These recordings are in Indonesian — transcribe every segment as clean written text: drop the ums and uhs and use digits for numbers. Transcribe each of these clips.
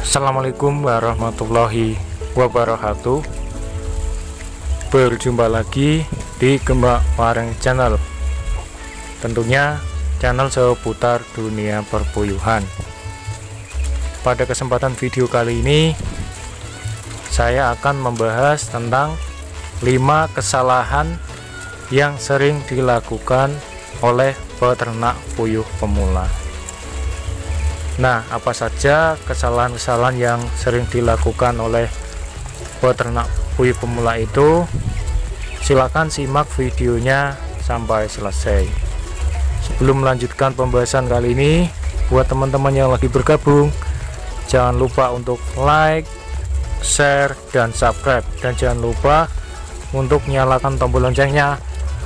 Assalamualaikum warahmatullahi wabarakatuh. Berjumpa lagi di Gembak Wareng Channel. Tentunya channel seputar dunia perpuyuhan. Pada kesempatan video kali ini saya akan membahas tentang 5 kesalahan yang sering dilakukan oleh peternak puyuh pemula. Nah, apa saja kesalahan-kesalahan yang sering dilakukan oleh peternak puyuh pemula itu? Silakan simak videonya sampai selesai. Sebelum melanjutkan pembahasan kali ini, buat teman-teman yang lagi bergabung, jangan lupa untuk like, share, dan subscribe, dan jangan lupa untuk nyalakan tombol loncengnya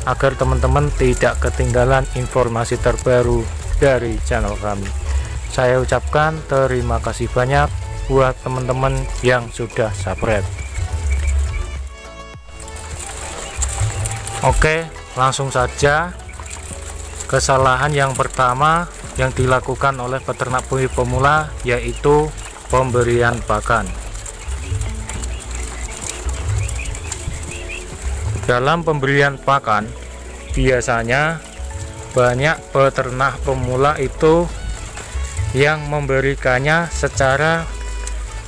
agar teman-teman tidak ketinggalan informasi terbaru dari channel kami. Saya ucapkan terima kasih banyak buat teman-teman yang sudah subscribe. Oke, langsung saja. Kesalahan yang pertama yang dilakukan oleh peternak puyuh pemula yaitu pemberian pakan. Dalam pemberian pakan, biasanya banyak peternak pemula itu yang memberikannya secara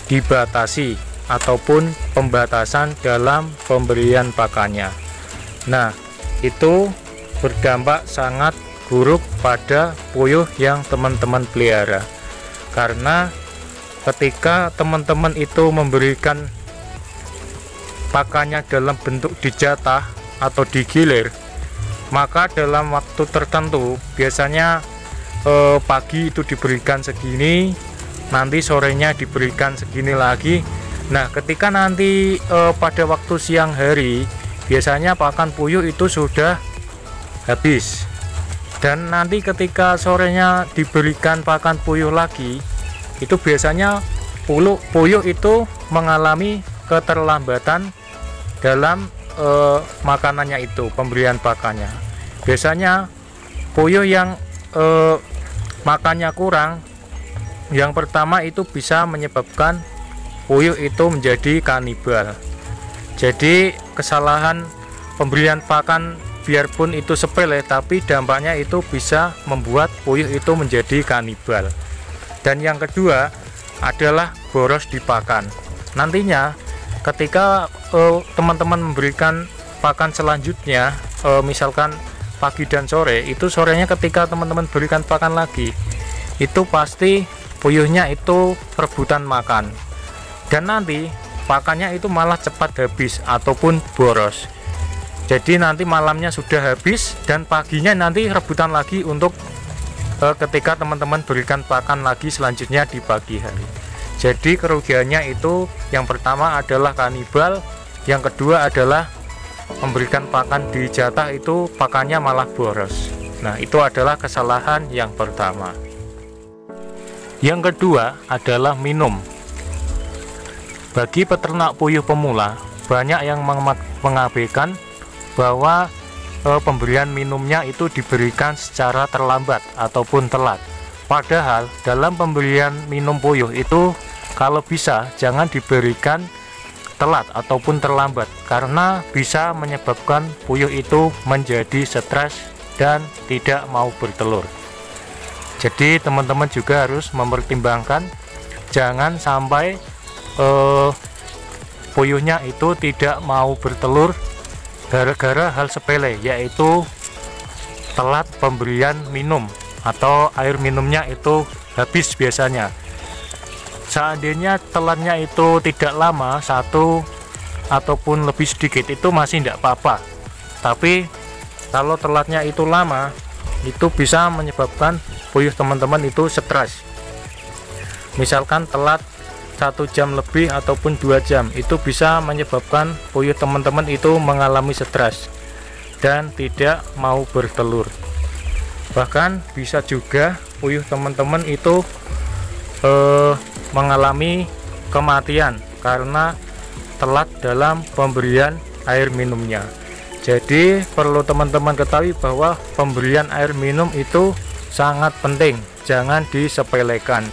dibatasi ataupun pembatasan dalam pemberian pakannya. Nah, itu berdampak sangat buruk pada puyuh yang teman-teman pelihara, karena ketika teman-teman itu memberikan pakannya dalam bentuk dijatah atau digilir, maka dalam waktu tertentu biasanya pagi itu diberikan segini, nanti sorenya diberikan segini lagi. Nah, ketika nanti pada waktu siang hari biasanya pakan puyuh itu sudah habis, dan nanti ketika sorenya diberikan pakan puyuh lagi, itu biasanya puyuh itu mengalami keterlambatan dalam makanannya itu, pemberian pakannya. Biasanya puyuh yang makannya kurang, yang pertama itu bisa menyebabkan puyuh itu menjadi kanibal. Jadi kesalahan pemberian pakan biarpun itu sepele, tapi dampaknya itu bisa membuat puyuh itu menjadi kanibal. Dan yang kedua adalah boros di pakan. Nantinya ketika teman-teman memberikan pakan selanjutnya, misalkan pagi dan sore, itu sorenya ketika teman-teman berikan pakan lagi, itu pasti puyuhnya itu rebutan makan, dan nanti pakannya itu malah cepat habis ataupun boros. Jadi nanti malamnya sudah habis dan paginya nanti rebutan lagi untuk ketika teman-teman berikan pakan lagi selanjutnya di pagi hari. Jadi kerugiannya itu yang pertama adalah kanibal, yang kedua adalah memberikan pakan di jatah itu pakannya malah boros. Nah, itu adalah kesalahan yang pertama. Yang kedua adalah minum. Bagi peternak puyuh pemula, banyak yang mengabaikan bahwa pemberian minumnya itu diberikan secara terlambat ataupun telat. Padahal dalam pemberian minum puyuh itu kalau bisa jangan diberikan telat ataupun terlambat, karena bisa menyebabkan puyuh itu menjadi stres dan tidak mau bertelur. Jadi teman-teman juga harus mempertimbangkan jangan sampai puyuhnya itu tidak mau bertelur gara-gara hal sepele, yaitu telat pemberian minum atau air minumnya itu habis. Biasanya seandainya telatnya itu tidak lama, 1 ataupun lebih sedikit, itu masih tidak apa-apa. Tapi kalau telatnya itu lama, itu bisa menyebabkan puyuh teman-teman itu stres. Misalkan telat 1 jam lebih ataupun 2 jam, itu bisa menyebabkan puyuh teman-teman itu mengalami stres dan tidak mau bertelur. Bahkan bisa juga puyuh teman-teman itu mengalami kematian karena telat dalam pemberian air minumnya. Jadi perlu teman-teman ketahui bahwa pemberian air minum itu sangat penting, jangan disepelekan.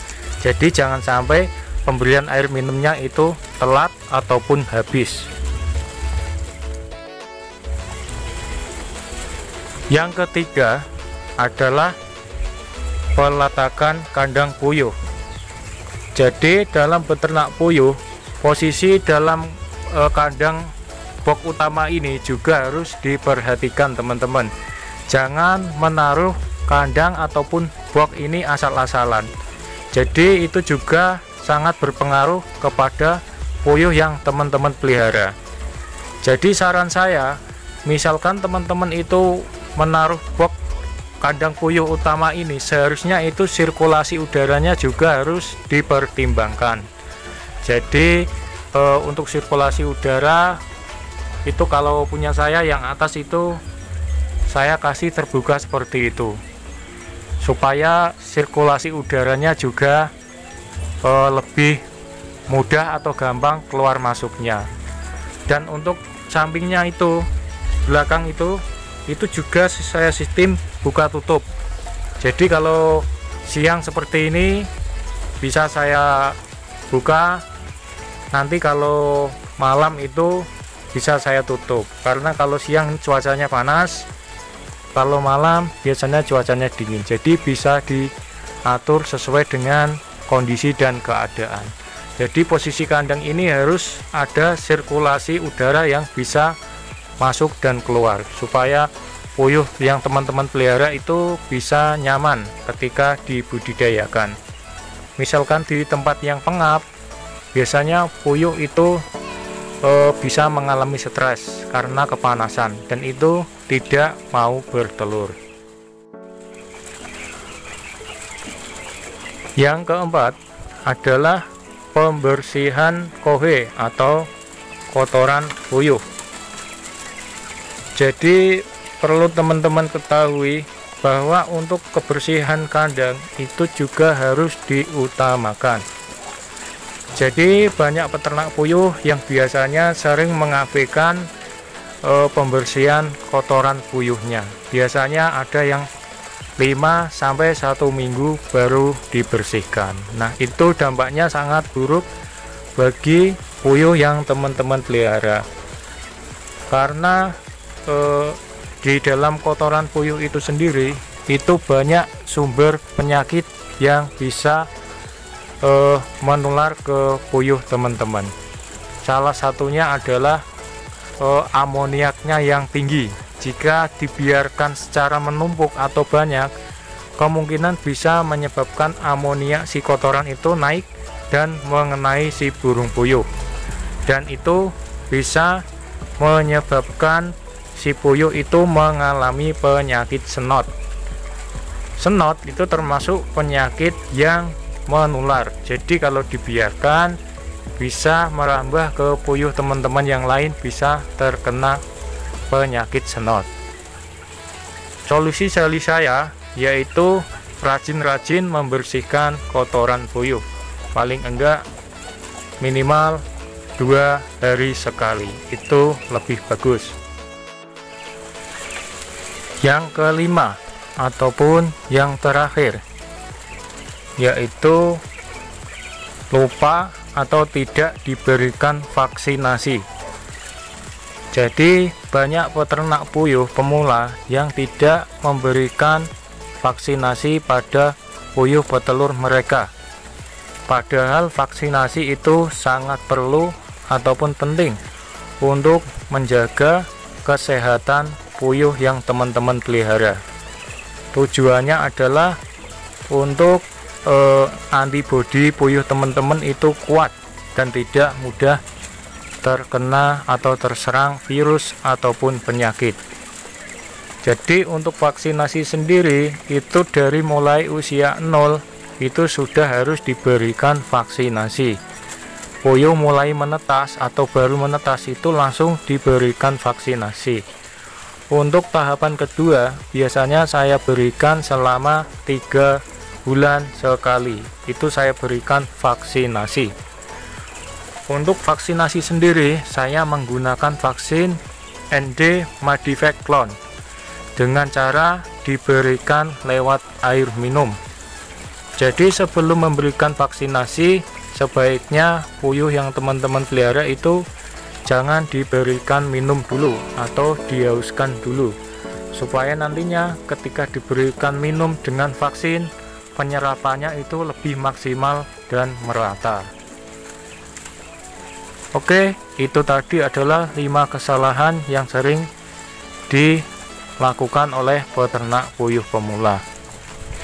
Jadi jangan sampai pemberian air minumnya itu telat ataupun habis. Yang ketiga adalah peletakan kandang puyuh. Jadi dalam beternak puyuh, posisi dalam kandang box utama ini juga harus diperhatikan teman-teman. Jangan menaruh kandang ataupun box ini asal-asalan. Jadi itu juga sangat berpengaruh kepada puyuh yang teman-teman pelihara. Jadi saran saya, misalkan teman-teman itu menaruh box kandang puyuh utama ini, seharusnya itu sirkulasi udaranya juga harus dipertimbangkan. Jadi untuk sirkulasi udara itu kalau punya saya yang atas itu saya kasih terbuka seperti itu, supaya sirkulasi udaranya juga lebih mudah atau gampang keluar masuknya. Dan untuk sampingnya itu, belakang itu juga saya sistem buka tutup. Jadi kalau siang seperti ini bisa saya buka, nanti kalau malam itu bisa saya tutup, karena kalau siang cuacanya panas, kalau malam biasanya cuacanya dingin. Jadi bisa diatur sesuai dengan kondisi dan keadaan. Jadi posisi kandang ini harus ada sirkulasi udara yang bisa masuk dan keluar, supaya puyuh yang teman-teman pelihara itu bisa nyaman ketika dibudidayakan. Misalkan di tempat yang pengap, biasanya puyuh itu bisa mengalami stres karena kepanasan, dan itu tidak mau bertelur. Yang keempat adalah pembersihan kohe atau kotoran puyuh. Jadi perlu teman-teman ketahui bahwa untuk kebersihan kandang itu juga harus diutamakan. Jadi banyak peternak puyuh yang biasanya sering mengabaikan pembersihan kotoran puyuhnya. Biasanya ada yang 5 sampai 1 minggu baru dibersihkan. Nah, itu dampaknya sangat buruk bagi puyuh yang teman-teman pelihara. Karena di dalam kotoran puyuh itu sendiri itu banyak sumber penyakit yang bisa menular ke puyuh teman-teman. Salah satunya adalah amoniaknya yang tinggi. Jika dibiarkan secara menumpuk atau banyak, kemungkinan bisa menyebabkan amoniak si kotoran itu naik dan mengenai si burung puyuh, dan itu bisa menyebabkan si puyuh itu mengalami penyakit senot. Senot itu termasuk penyakit yang menular. Jadi kalau dibiarkan bisa merambah ke puyuh teman-teman yang lain, bisa terkena penyakit senot. Solusi dari saya yaitu rajin-rajin membersihkan kotoran puyuh, paling enggak minimal 2 hari sekali, itu lebih bagus. Yang kelima ataupun yang terakhir yaitu lupa atau tidak diberikan vaksinasi. Jadi banyak peternak puyuh pemula yang tidak memberikan vaksinasi pada puyuh petelur mereka. Padahal vaksinasi itu sangat perlu ataupun penting untuk menjaga kesehatan puyuh yang teman-teman pelihara. Tujuannya adalah untuk antibodi puyuh teman-teman itu kuat dan tidak mudah terkena atau terserang virus ataupun penyakit. Jadi untuk vaksinasi sendiri itu dari mulai usia 0 itu sudah harus diberikan vaksinasi. Puyuh mulai menetas atau baru menetas itu langsung diberikan vaksinasi. Untuk tahapan kedua biasanya saya berikan selama 3 bulan sekali, itu saya berikan vaksinasi. Untuk vaksinasi sendiri saya menggunakan vaksin ND Madiveclon dengan cara diberikan lewat air minum. Jadi sebelum memberikan vaksinasi sebaiknya puyuh yang teman-teman pelihara itu jangan diberikan minum dulu atau dihauskan dulu, supaya nantinya ketika diberikan minum dengan vaksin, penyerapannya itu lebih maksimal dan merata. Oke, itu tadi adalah 5 kesalahan yang sering dilakukan oleh peternak puyuh pemula.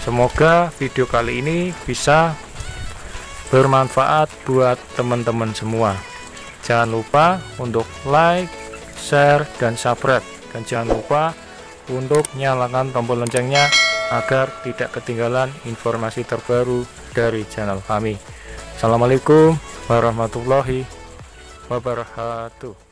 Semoga video kali ini bisa bermanfaat buat teman-teman semua. Jangan lupa untuk like, share, dan subscribe, dan jangan lupa untuk nyalakan tombol loncengnya agar tidak ketinggalan informasi terbaru dari channel kami. Assalamualaikum warahmatullahi wabarakatuh.